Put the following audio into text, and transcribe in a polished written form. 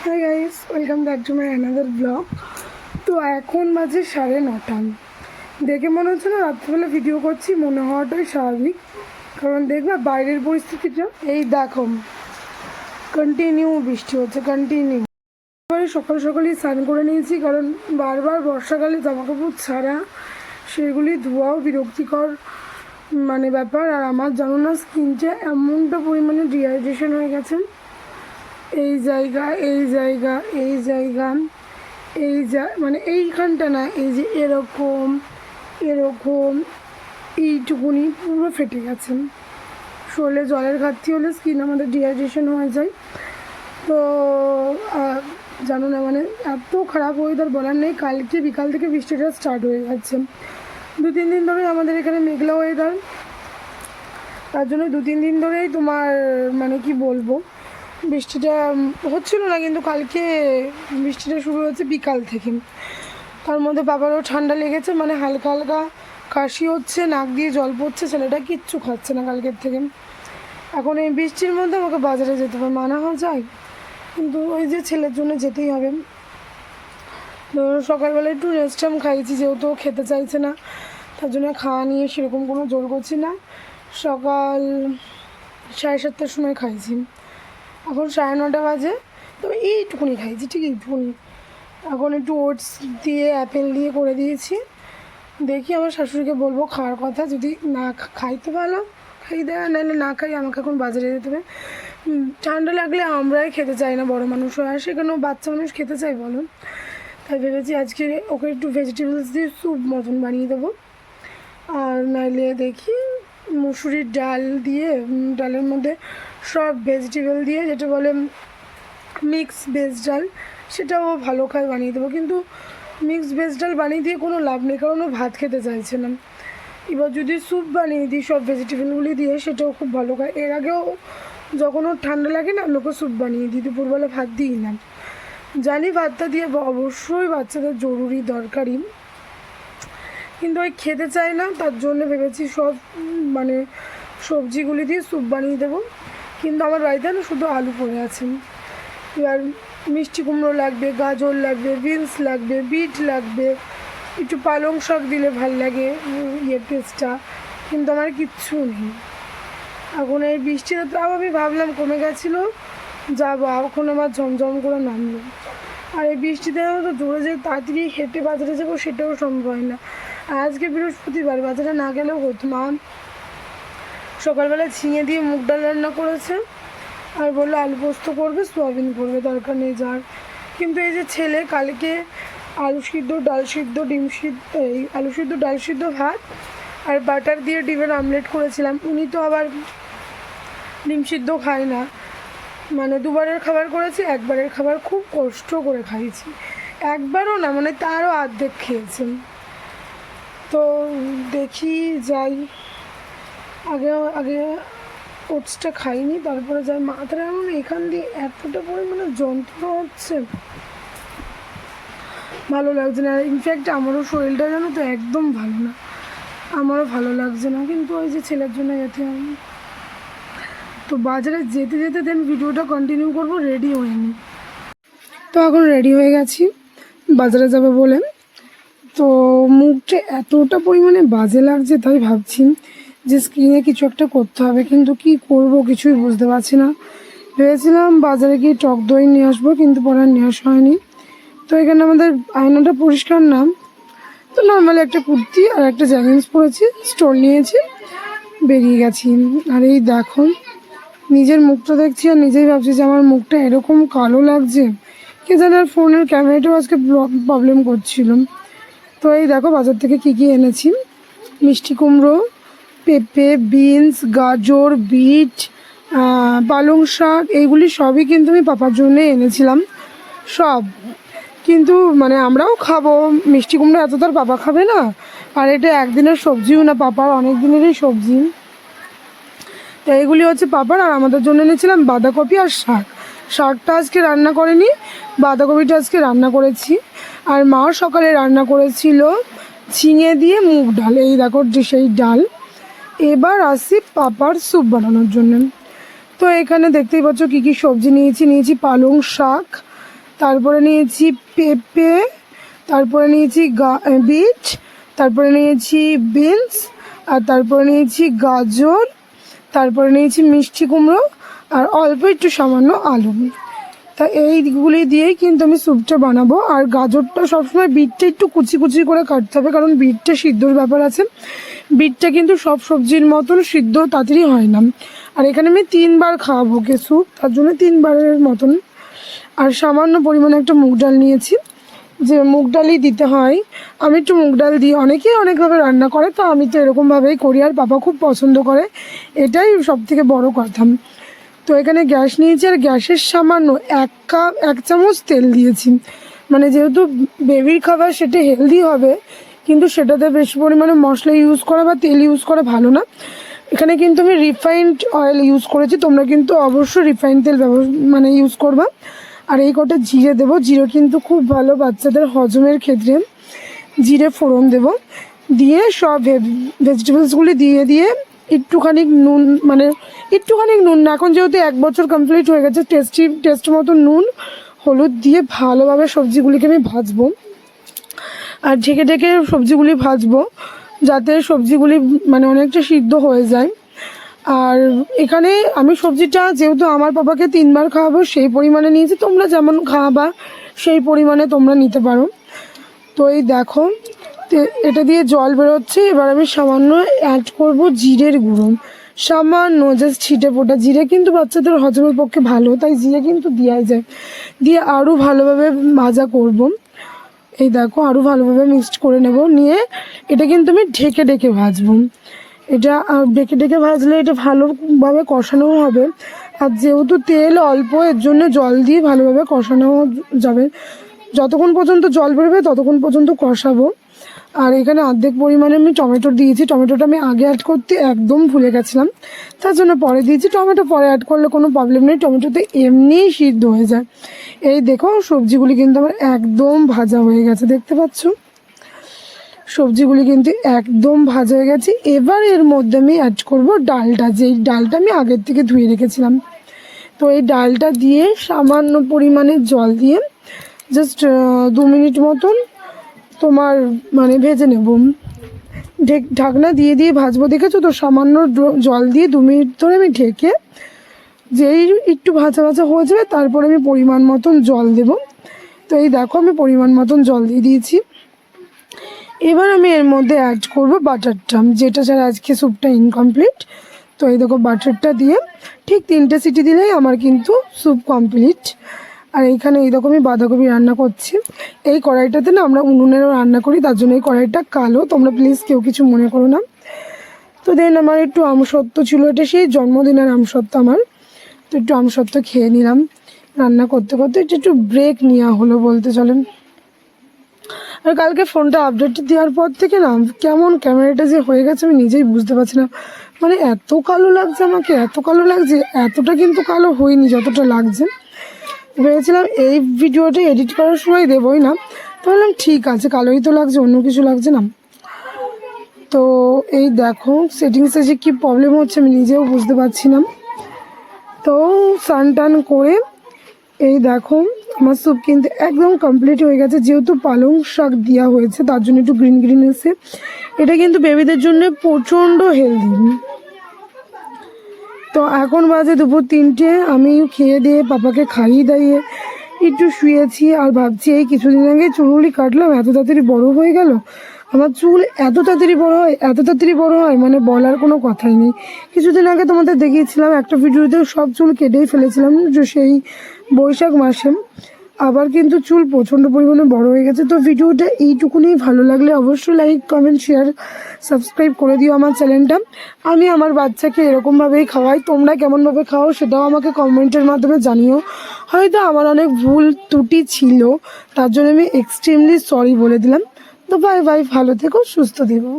Hi guys, welcome back to my another blog. তো এখন বাজে 9:30। দেখে মনে হচ্ছে না রাত্রিবেলা ভিডিও করছি, মনে হওয়াটাই স্বাভাবিক, কারণ দেখবে বাইরের পরিস্থিতিটা এই দেখো, কন্টিনিউ বৃষ্টি হচ্ছে, কন্টিনিউ। এবারে সকাল সকালই স্নান করে নিয়েছি, কারণ বারবার বর্ষাকালে জামাকাপড় ছাড়া সেগুলি ধোয়াও বিরক্তিকর ব্যাপার। আর আমার জানো না, স্কিনটা এমনটা পরিমাণে ডিহাইড্রেশন হয়ে গেছে, এই জায়গা এই জায়গা এই জায়গা এইখানটা না, এই যে এরকম এরকম এইটুকুনি পুরো ফেটে গেছে। শরীরে জলের ঘাটতি হলে স্কিন আমাদের ডিহাইড্রেশন হয়ে যায়। তো জানো না, এত খারাপ ওয়েদার বলার নেই। কালকে বিকাল থেকে বৃষ্টিটা স্টার্ট হয়ে যাচ্ছে। 2-3 দিন ধরে আমাদের এখানে মেঘলা ওয়েদার, তার জন্য 2-3 দিন ধরেই তোমার কি বলবো, বৃষ্টিটা হচ্ছিল না, কিন্তু কালকে বৃষ্টিটা শুরু হয়েছে বিকাল থেকে। তার মধ্যে বাবারও ঠান্ডা লেগেছে, হালকা হালকা কাশি হচ্ছে, নাক দিয়ে জল পড়ছে, ছেলেটা কিচ্ছু খাচ্ছে না কালকের থেকে। এখন এই বৃষ্টির মধ্যে আমাকে বাজারে যেতে হবে, মানা যায়, কিন্তু ওই যে ছেলের জন্য যেতেই হবে। সকালবেলা একটু রেস্টাম খাইছি, যেহেতু খেতে চাইছে না, তার জন্য খাওয়া নিয়ে সেরকম কোনো জোর করছি না। সকাল 7:30টার সময় খাইছি, এখন 9:30 বাজে, তবে এইটুকুনি খাইছি, ঠিক এইটুকুনি। এখন একটু ওটস দিয়ে অ্যাপেল দিয়ে করে দিয়েছি। দেখি আমার শাশুড়িকে বলবো খাওয়ার কথা, যদি না খাই তো ভালো, খাই দেয়, নাহলে না খাই, আমাকে এখন বাজারে যেতে হবে। ঠান্ডা লাগলে আমরাই খেতে চাই না, বড়ো মানুষ হয়, আর সেখানেও বাচ্চা মানুষ খেতে চাই বলো। তাই ভেবেছি আজকে ওকে একটু ভেজিটেবলস দিয়ে স্যুপ মতন বানিয়ে দেবো। আর নাইলে দেখি মুসুরির ডাল দিয়ে, ডালের মধ্যে সব ভেজিটেবল দিয়ে, যেটা বলে মিক্স ভেজ ডাল, সেটাও ভালো খায়, বানিয়ে দেবো। কিন্তু মিক্স ভেজ ডাল বানিয়ে দিয়ে কোনো লাভ নেই, কারণ ও ভাত খেতে চাইছে না। এবার যদি স্যুপ বানিয়ে দিই সব ভেজিটেবলগুলি দিয়ে, সেটাও খুব ভালো খায়। এর আগেও যখন ওর ঠান্ডা লাগে না, আমি ওকে স্যুপ বানিয়ে দিই, দুপুরবেলা ভাত দিই না। জানি ভাতটা দিয়ে অবশ্যই বাচ্চাদের জরুরি দরকারি, কিন্তু ওই খেতে চায় না, তার জন্য ভেবেছি সব সবজিগুলি দিয়ে স্যুপ বানিয়ে দেবো। কিন্তু আমার বাড়িতে না শুধু আলু পড়ে আছে। এবার মিষ্টি কুমড়ো লাগবে, গাজর লাগবে, বিনস লাগবে, বিট লাগবে, একটু পালং শাক দিলে ভাল লাগে টেস্টটা, কিন্তু আমার কিচ্ছু নেই। এখন এই বৃষ্টিটা তাও আমি ভাবলাম কমে গেছিলো, যাবো, এখন আমার ঝমঝম করে নামলো। আর এই বৃষ্টিতে তো জোরে যে তাড়াতাড়ি হেঁটে বাজারে যাবো সেটাও সম্ভব হয় না। আজকে বৃহস্পতিবার, বাজারে না গেলেও হতো। মা সকালবেলা ঝিঙে দিয়ে মুগ ডাল রান্না করেছে, আর বললো আলু পোস্ত করবে, সোয়াবিন করবে, দরকার নেই যার। কিন্তু এই যে ছেলে কালকে আলু সিদ্ধ, ডাল সিদ্ধ, ডিম সিদ্ধ, এই আলু সিদ্ধ, ডাল সিদ্ধ, ভাত আর বাটার দিয়ে ডিমের আমলেট করেছিলাম। উনি তো আবার ডিম সিদ্ধ খায় না, দুবারের খাবার করেছি, একবারের খাবার খুব কষ্ট করে খাইছি, একবারও না, তারও অর্ধেক খেয়েছেন। তো দেখি যাই, আগে ওটসটা খাইনি, তারপরে যাই। মাথাটা এখান দিয়ে এতটা পরিমাণে যন্ত্রণা হচ্ছে, ভালো লাগছে না। ইনফ্যাক্ট আমারও শরীরটা জানো তো একদম ভালো না, আমারও ভালো লাগছে না, কিন্তু ওই যে ছেলের জন্য যেতে হবে। তো বাজারে যেতে যেতে দেন ভিডিওটা কন্টিনিউ করবো, রেডি হয়নি। তো এখন রেডি হয়ে গেছি বাজারে যাবে বলে। তো মুখটা এতটা পরিমাণে বাজে লাগছে, তাই ভাবছি যে স্কিনে কিছু একটা করতে হবে, কিন্তু কি করব কিছুই বুঝতে পারছি না। ভেবেছিলাম বাজারে গিয়ে টক দই নিয়ে আসবো, কিন্তু পরে আর নিয়ে আসা হয়নি। তো এখানে আমাদের আয়নাটা পরিষ্কার না, তো নর্মালি একটা কুর্তি আর একটা জ্যাগিন্স পরেছি, স্টোল নিয়েছি, বেরিয়ে গেছি। আর এই দেখো নিজের মুখটা দেখছি আর নিজেই ভাবছি যে আমার মুখটা এরকম কালো লাগছে, কে জানে। আর ফোনের ক্যামেরাটাও আজকে প্রবলেম করছিল। তো এই দেখো বাজার থেকে কি এনেছি, মিষ্টি কুমড়ো, পেঁপে, বিনস, গাজর, বিট, পালং শাক, এইগুলি সবই কিন্তু আমি পাপার জন্যে এনেছিলাম সব। কিন্তু আমরাও খাবো, মিষ্টি কুমড়ো এত তার পাপা খাবে না, আর এটা একদিনের সবজিও না, পাপার অনেক দিনেরই সবজি। তো এইগুলি হচ্ছে পাপার, আর আমাদের জন্য এনেছিলাম বাঁধাকপি আর শাক। শাকটা আজকে রান্না করিনি, বাঁধাকপিটা আজকে রান্না করেছি। আর মা সকালে রান্না করেছিল ঝিঙে দিয়ে মুগ ডাল, এই দেখো যে সেই ডাল। এবার আসি পাপার স্যুপ বানানোর জন্য। তো এখানে দেখতেই পাচ্ছ কী কী সবজি নিয়েছি পালং শাক, তারপরে নিয়েছি পেঁপে, তারপরে নিয়েছি বিট, তারপরে নিয়েছি বিনস, আর তারপরে নিয়েছি গাজর, তারপরে নিয়েছি মিষ্টি কুমড়ো, আর অল্প একটু সামান্য আলু। তা এইগুলি দিয়েই কিন্তু আমি স্যুপটা বানাবো। আর গাজরটা সবসময় বিটটা একটু কুচি কুচি করে কাটতে হবে, কারণ বিটটা সিদ্ধর ব্যাপার আছে। বিটটা কিন্তু সব সবজির মতন সিদ্ধ তাড়াতাড়ি হয় না। আর এখানে আমি 3বার খাওয়াবো কে স্যুপ, তার জন্য 3বারের মতন। আর সামান্য পরিমাণে একটা মুগ ডাল নিয়েছি, যে মুগ ডালই দিতে হয়। আমি একটু মুগ ডাল দিই, অনেকেই অনেকভাবে রান্না করে, তো আমি তো এরকমভাবেই করি, আর বাবা খুব পছন্দ করে, এটাই সব থেকে বড় কথা। তো এখানে গ্যাস নিয়েছি, আর গ্যাসের সামান্য 1 চামচ তেল দিয়েছি। মানে যেহেতু বেবির খাবার সেটা হেলদি হবে, কিন্তু সেটাতে বেশি পরিমাণে মশলা ইউজ করা বা তেল ইউজ করা ভালো না। এখানে কিন্তু আমি রিফাইন্ড অয়েল ইউজ করেছি, তোমরা কিন্তু অবশ্যই রিফাইন্ড তেল মানে ইউজ করবা। আর এই কটা জিরে দেবো, জিরে কিন্তু খুব ভালো বাচ্চাদের হজমের ক্ষেত্রে। জিরে ফোড়ন দেবো, দিয়ে সব ভেজিটেবলসগুলি দিয়ে একটুখানি নুন, মানে একটুখানি নুন না, এখন যেহেতু 1 বছর কমপ্লিট হয়ে গেছে, টেস্ট মতো নুন হলুদ দিয়ে ভালোভাবে সবজিগুলিকে আমি ভাজবো। আর ঢেকে ঢেকে সবজিগুলি ভাজবো, যাতে সবজিগুলি মানে অনেকটা সিদ্ধ হয়ে যায়। আর এখানে আমি সবজিটা যেহেতু আমার বাবাকে 3বার খাওয়াবো, সেই পরিমাণে নিয়েছি, তোমরা যেমন খাওয়াবা সেই পরিমাণে তোমরা নিতে পারো। তো এই দেখো, এটা দিয়ে জল বেরোচ্ছে। এবার আমি সামান্য অ্যাড করব জিরের গুঁড়ো, সামান্য জাস্ট ছিটে ফোটা। জিরে কিন্তু বাচ্চাদের হজমের পক্ষে ভালো, তাই জিরে কিন্তু দেওয়াই যায়। দিয়ে আরও ভালোভাবে ভাজা করব। এই দেখো, আরও ভালোভাবে মিক্সড করে নেব, নিয়ে এটা কিন্তু আমি ঢেকে ঢেকে ভাজবো। এটা ঢেকে ঢেকে ভাজলে এটা ভালোভাবে কষানোও হবে। আর যেহেতু তেল অল্প, এর জন্য জল দিয়ে ভালোভাবে কষানো যাবে। যতক্ষণ পর্যন্ত জল বেরোবে ততক্ষণ পর্যন্ত কষাবো। আর এখানে অর্ধেক পরিমাণে আমি টমেটো দিয়েছি। টমেটোটা আমি আগে অ্যাড করতে একদম ভুলে গেছিলাম, তার জন্য পরে দিয়েছি। টমেটো পরে অ্যাড করলে কোনো প্রবলেম নেই, টমেটোতে এমনিই সিদ্ধ হয়ে যায়। এই দেখো, সবজিগুলি কিন্তু আমার একদম ভাজা হয়ে গেছে, দেখতে পাচ্ছ সবজিগুলি কিন্তু একদম ভাজা হয়ে গেছে। এবার এর মধ্যে আমি অ্যাড করব ডালটা, যেই ডালটা আমি আগের থেকে ধুয়ে রেখেছিলাম। তো এই ডালটা দিয়ে সামান্য পরিমাণে জল দিয়ে জাস্ট 2 মিনিট মতন তোমার মানে ভেজে নেব। ঢাকনা দিয়ে ভাজবো, দেখেছো তো, সামান্য জল দিয়ে 2 মিনিট ধরে আমি ঢেকে, যেই একটু ভাজা ভাজা হয়ে যাবে তারপরে আমি পরিমাণ মতন জল দেব। তো এই দেখো, আমি পরিমাণ মতন জল দিয়ে দিয়েছি। এবার আমি এর মধ্যে অ্যাড করব বাটারটা, যেটা ছাড়া আজকে স্যুপটা ইনকমপ্লিট। তো এই দেখো, বাটারটা দিয়ে ঠিক 3টে সিটি দিলেই আমার কিন্তু স্যুপ কমপ্লিট। আর এইখানে এই রকমই বাঁধাকপি রান্না করছি। এই কড়াইটাতে না আমরা উনুনেরও রান্না করি, তার জন্য এই কড়াইটা কালো, তোমরা প্লিজ কেউ কিছু মনে করো না। তো দেন আমার একটু আমসত্ত্ব ছিল, এটা সেই জন্মদিনের আমসত্ত্ব আমার। তো একটু আমসত্ত্ব খেয়ে নিলাম রান্না করতে করতে, একটু ব্রেক নেওয়া হলো বলতে চলেন। আর কালকে ফোনটা আপডেট দেওয়ার পর থেকে না কেমন ক্যামেরাটা যে হয়ে গেছে আমি নিজেই বুঝতে পারছি না। মানে এত কালো লাগছে আমাকে, এত কালো লাগছে, এতটা কিন্তু কালো হয়নি যতটা লাগছে। ভেবেছিলাম এই ভিডিওটা এডিট করার সময় দেবই না, তো বললাম ঠিক আছে, কালোই তো লাগছে, অন্য কিছু লাগছে না। তো এই দেখো, সেটিংসে যে কী প্রবলেম হচ্ছে আমি নিজেও বুঝতে পারছি না। তো স্নান টান করে এই দেখো, আমার স্যুপ কিন্তু একদম কমপ্লিট হয়ে গেছে। যেহেতু পালং শাক দেওয়া হয়েছে তার জন্য একটু গ্রিন গ্রিন এসে, এটা কিন্তু বেবিদের জন্য প্রচণ্ড হেলদি। তো এখন বাজে দুপুর 3টে, আমি খেয়ে দিয়ে পাপাকে খাইয়ে দাইয়ে একটু শুয়েছি। আর ভাবছি এই কিছুদিন আগে চুলগুলি কাটলাম, এত তাড়াতাড়ি বড় হয়ে গেল আমার চুল, এত তাড়াতাড়ি বড় হয় মানে বলার কোনো কথাই নেই। কিছুদিন আগে তোমাদের দেখিয়েছিলাম একটা ভিডিওতে, সব চুল কেটেই ফেলেছিলাম যে সেই বৈশাখ মাসে। আবার কিন্তু চুল প্রচণ্ড পরিমাণে বড় হয়ে গেছে। তো ভিডিওটা এইটুকুনি, ভালো লাগলে অবশ্যই লাইক কমেন্ট শেয়ার সাবস্ক্রাইব করে দিও আমার চ্যানেলটা। আমি আমার বাচ্চাকে এরকমভাবেই খাওয়াই, তোমরা কেমনভাবে খাও সেটাও আমাকে কমেন্টের মাধ্যমে জানিও। হয়তো আমার অনেক ভুল ত্রুটি ছিল, তার জন্য আমি এক্সট্রিমলি সরি বলে দিলাম। তো বাই বাই, ভালো থেকো, সুস্থ থেকো।